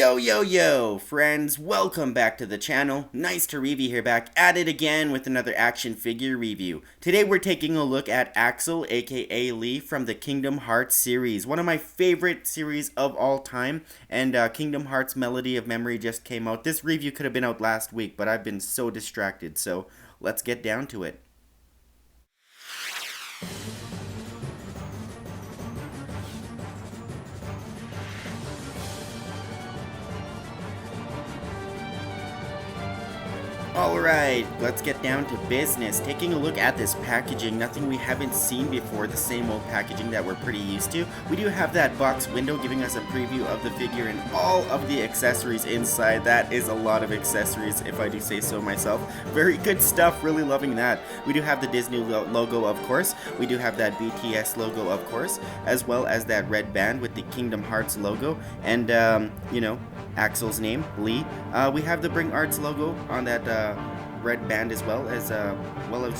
Yo, friends, welcome back to the channel. NiceToReevU here, back at it again with another action figure review. Today we're taking a look at Axel, aka Lee, from the Kingdom Hearts series. One of my favorite series of all time, and Kingdom Hearts Melody of Memory just came out. This review could have been out last week, but I've been so distracted, so let's get down to it. Alright, let's get down to business. Taking a look at this packaging, nothing we haven't seen before, the same old packaging that we're pretty used to. We do have that box window giving us a preview of the figure and all of the accessories inside. That is a lot of accessories, if I do say so myself. Very good stuff, really loving that. We do have the Disney logo, of course. We do have that BTS logo, of course, as well as that red band with the Kingdom Hearts logo. And, Axel's name, Lee. We have the Bring Arts logo on that red band, as well as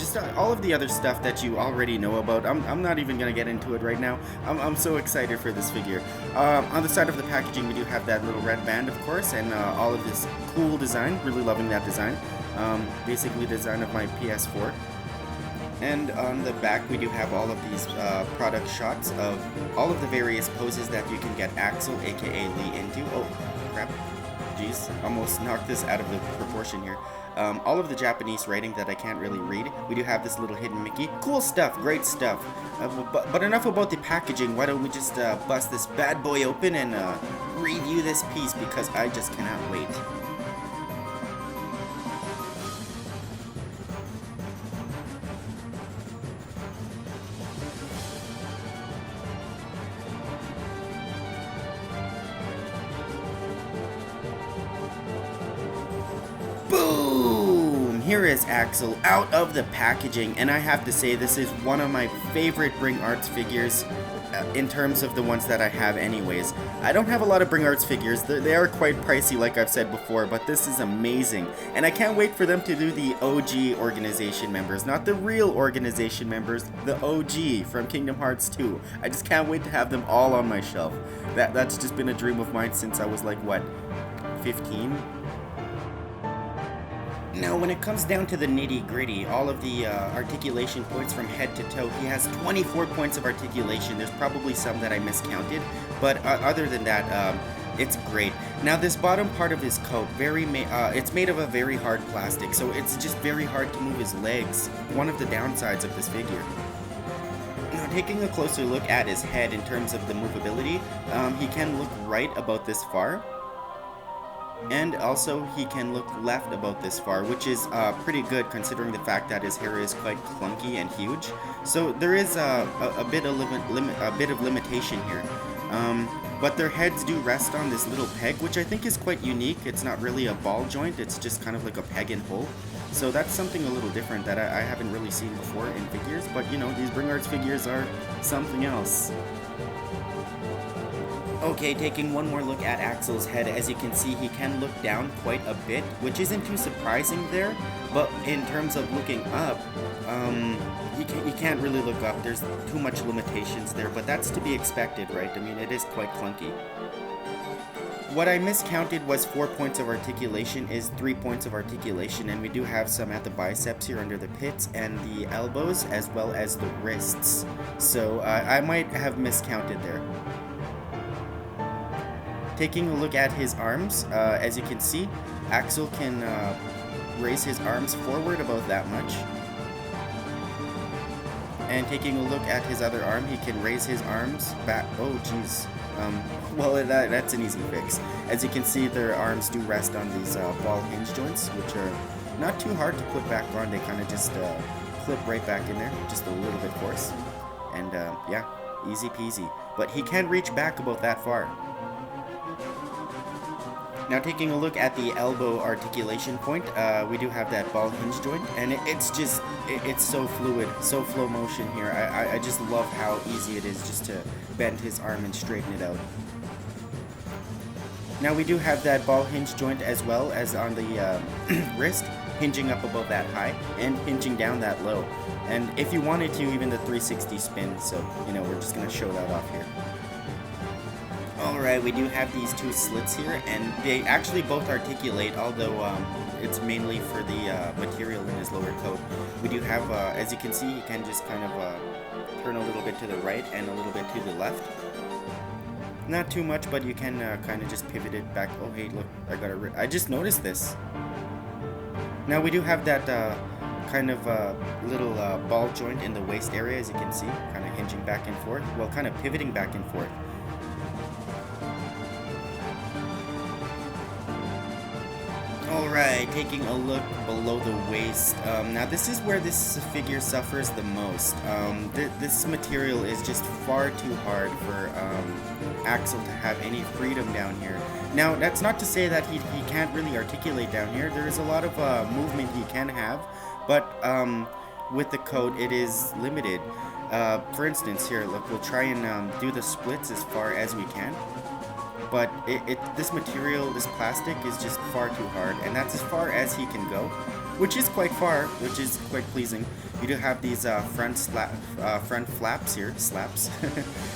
just all of the other stuff that you already know about. I'm not even gonna get into it right now. I'm so excited for this figure. On the side of the packaging, we do have that little red band, of course, and all of this cool design. Really loving that design. Basically the design of my PS4. And on the back, we do have all of these product shots of all of the various poses that you can get Axel, aka Lee, into. Oh, crap. Jeez, almost knocked this out of the proportion here. All of the Japanese writing that I can't really read. We do have this little hidden Mickey. Cool stuff, great stuff. But enough about the packaging. Why don't we just bust this bad boy open and review this piece, because I just cannot wait. Boom! Here is Axel out of the packaging, and I have to say this is one of my favorite Bring Arts figures in terms of the ones that I have anyways. I don't have a lot of Bring Arts figures. They are quite pricey, like I've said before, but this is amazing. And I can't wait for them to do the OG organization members, not the real organization members, the OG from Kingdom Hearts 2. I just can't wait to have them all on my shelf. That's just been a dream of mine since I was like, what, 15? Now, when it comes down to the nitty-gritty, all of the articulation points from head to toe, he has 24 points of articulation. There's probably some that I miscounted, but other than that, it's great. Now, this bottom part of his coat, it's made of a very hard plastic, so it's just very hard to move his legs. One of the downsides of this figure. Now, taking a closer look at his head in terms of the movability, he can look right about this far. And also, he can look left about this far, which is pretty good considering the fact that his hair is quite clunky and huge. So there is a bit of limitation here. But their heads do rest on this little peg, which I think is quite unique. It's not really a ball joint, it's just kind of like a peg and hole. So that's something a little different that I haven't really seen before in figures. But you know, these Bring Arts figures are something else. Okay, taking one more look at Axel's head, as you can see, he can look down quite a bit, which isn't too surprising there, but in terms of looking up, he can't really look up. There's too much limitations there, but that's to be expected, right? I mean, it is quite clunky. What I miscounted was 4 points of articulation is 3 points of articulation, and we do have some at the biceps here under the pits and the elbows, as well as the wrists. So I might have miscounted there. Taking a look at his arms, as you can see, Axel can raise his arms forward about that much. And taking a look at his other arm, he can raise his arms back. Oh, jeez. Well, that's an easy fix. As you can see, their arms do rest on these ball hinge joints, which are not too hard to put back on. They kind of just clip right back in there, just a little bit force. And yeah, easy peasy. But he can reach back about that far. Now, taking a look at the elbow articulation point, we do have that ball hinge joint, and it's so fluid, so flow motion here. I just love how easy it is just to bend his arm and straighten it out. Now, we do have that ball hinge joint as well as on the wrist, hinging up above that high and hinging down that low. And if you wanted to, even the 360 spin, so, you know, we're just going to show that off here. Alright, we do have these two slits here, and they actually both articulate, although it's mainly for the material in his lower coat. We do have, as you can see, he can just kind of turn a little bit to the right and a little bit to the left. Not too much, but you can kind of just pivot it back. Oh, hey, look, I just noticed this. Now we do have that kind of little ball joint in the waist area, as you can see, kind of hinging back and forth. Well, kind of pivoting back and forth. Alright, taking a look below the waist. Now this is where this figure suffers the most. This material is just far too hard for Axel to have any freedom down here. Now that's not to say that he can't really articulate down here. There is a lot of movement he can have, but with the coat it is limited. For instance, here, look, we'll try and do the splits as far as we can. But this material, this plastic, is just far too hard, and that's as far as he can go, which is quite far, which is quite pleasing. You do have these front flaps here, slaps,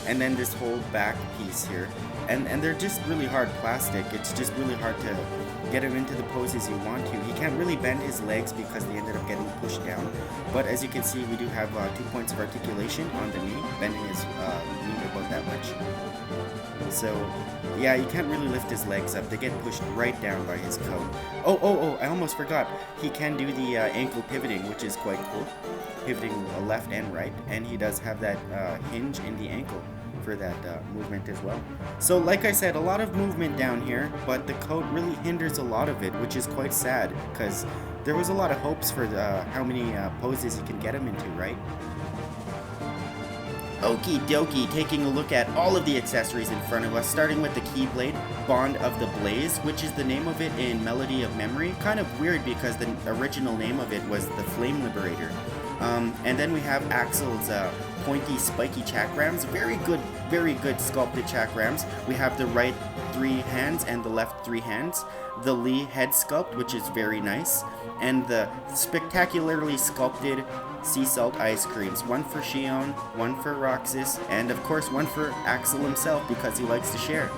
and then this whole back piece here, and they're just really hard plastic. It's just really hard to get him into the poses you want to. He can't really bend his legs because they ended up getting pushed down, but as you can see, we do have 2 points of articulation on the knee, bending his knee about that much. So, yeah, you can't really lift his legs up. They get pushed right down by his coat. Oh, I almost forgot. He can do the ankle pivoting, which is quite cool. Pivoting left and right. And he does have that hinge in the ankle for that movement as well. So, like I said, a lot of movement down here, but the coat really hinders a lot of it, which is quite sad, because there was a lot of hopes for how many poses you can get him into, right? Okie dokie, taking a look at all of the accessories in front of us, starting with the Keyblade, Bond of the Blaze, which is the name of it in Melody of Memory. Kind of weird because the original name of it was the Flame Liberator. And then we have Axel's pointy, spiky chakrams. Very good sculpted chakrams. We have the right 3 hands and the left 3 hands. The Lee head sculpt, which is very nice. And the spectacularly sculpted sea salt ice creams. One for Shion, one for Roxas, and of course one for Axel himself because he likes to share.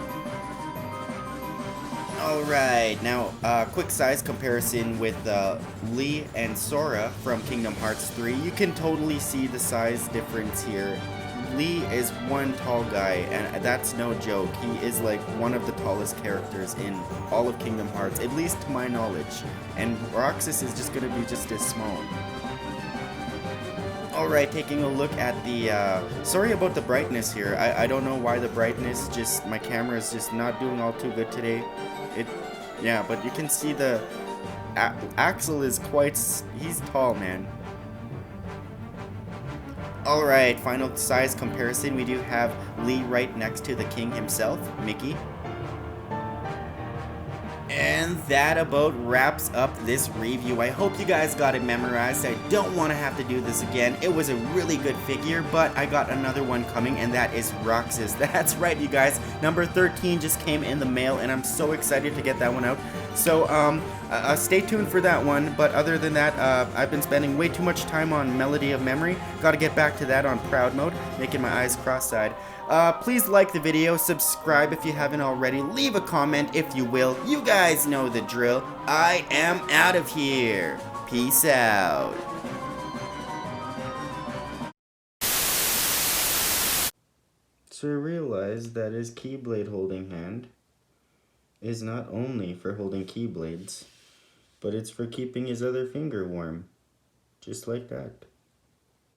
Alright, now quick size comparison with Lee and Sora from Kingdom Hearts 3. You can totally see the size difference here. Lee is one tall guy, and that's no joke. He is like one of the tallest characters in all of Kingdom Hearts, at least to my knowledge. And Roxas is just going to be just as small. Alright, taking a look at the, sorry about the brightness here. I don't know why the brightness, just, my camera is just not doing all too good today. Yeah, but you can see the, Axel is he's tall, man. Alright, final size comparison. We do have Lee right next to the king himself, Mickey. And that about wraps up this review. I hope you guys got it memorized. I don't want to have to do this again. It was a really good figure, but I got another one coming, and that is Roxas. That's right, you guys. Number 13 just came in the mail, and I'm so excited to get that one out. So, stay tuned for that one. But other than that, I've been spending way too much time on Melody of Memory. Got to get back to that on Proud Mode, making my eyes cross-eyed. Please like the video, subscribe if you haven't already, leave a comment if you will. You guys know the drill. I am out of here. Peace out. So I realized that his Keyblade holding hand is not only for holding Keyblades, but it's for keeping his other finger warm. Just like that.